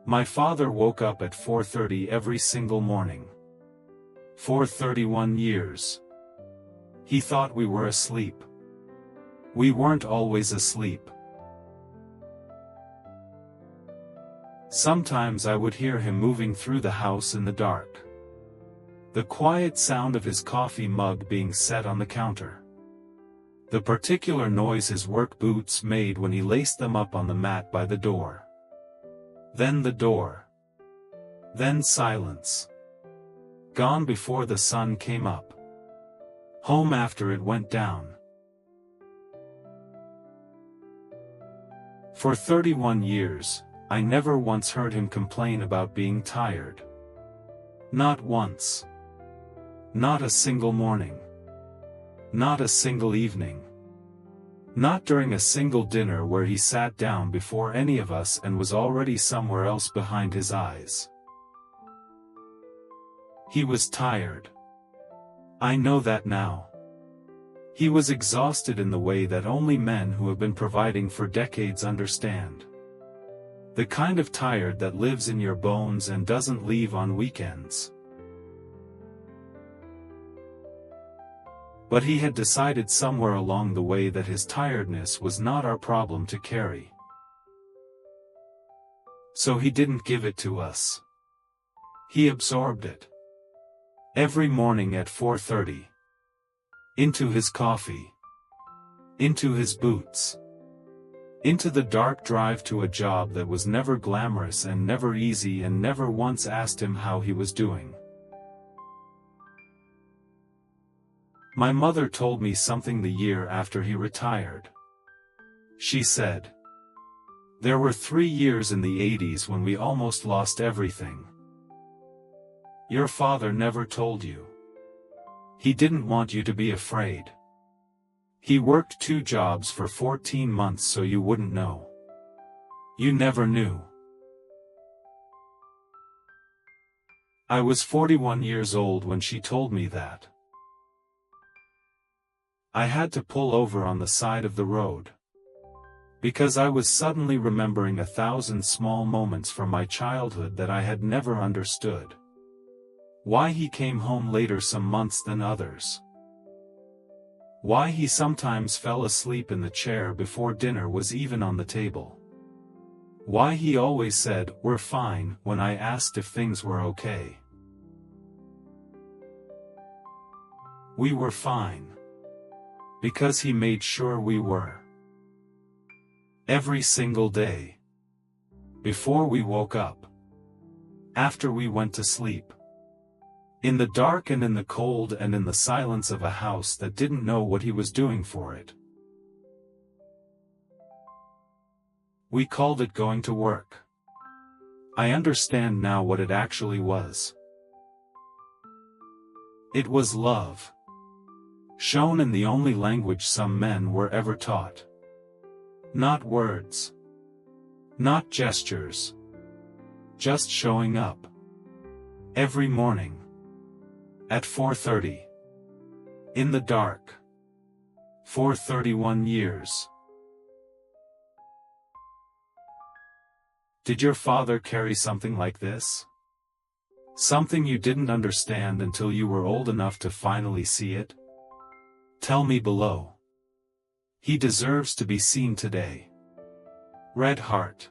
My father woke up at 4:30 every single morning. For 31 years. He thought we were asleep. We weren't always asleep. Sometimes I would hear him moving through the house in the dark. The quiet sound of his coffee mug being set on the counter. The particular noise his work boots made when he laced them up on the mat by the door. Then the door. Then silence. Gone before the sun came up. Home after it went down. For 31 years, I never once heard him complain about being tired. Not once. Not a single morning. Not a single evening. Not during a single dinner where he sat down before any of us and was already somewhere else behind his eyes. He was tired. I know that now. He was exhausted in the way that only men who have been providing for decades understand. The kind of tired that lives in your bones and doesn't leave on weekends. But he had decided somewhere along the way that his tiredness was not our problem to carry. So he didn't give it to us. He absorbed it. Every morning at 4:30. Into his coffee. Into his boots. Into the dark drive to a job that was never glamorous and never easy, and never once asked him how he was doing. My mother told me something the year after he retired. She said, "There were 3 years in the 80s when we almost lost everything. Your father never told you. He didn't want you to be afraid. He worked 2 jobs for 14 months so you wouldn't know. You never knew." I was 41 years old when she told me that. I had to pull over on the side of the road. Because I was suddenly remembering 1,000 small moments from my childhood that I had never understood. Why he came home later some months than others. Why he sometimes fell asleep in the chair before dinner was even on the table. Why he always said, "We're fine," when I asked if things were okay. We were fine. Because he made sure we were. Every single day. Before we woke up. After we went to sleep. In the dark and in the cold and in the silence of a house that didn't know what he was doing for it. We called it going to work. I understand now what it actually was. It was love. Shown in the only language some men were ever taught. Not words. Not gestures. Just showing up. Every morning. At 4:30. In the dark. For 31 years. Did your father carry something like this? Something you didn't understand until you were old enough to finally see it? Tell me below. He deserves to be seen today. Red Heart.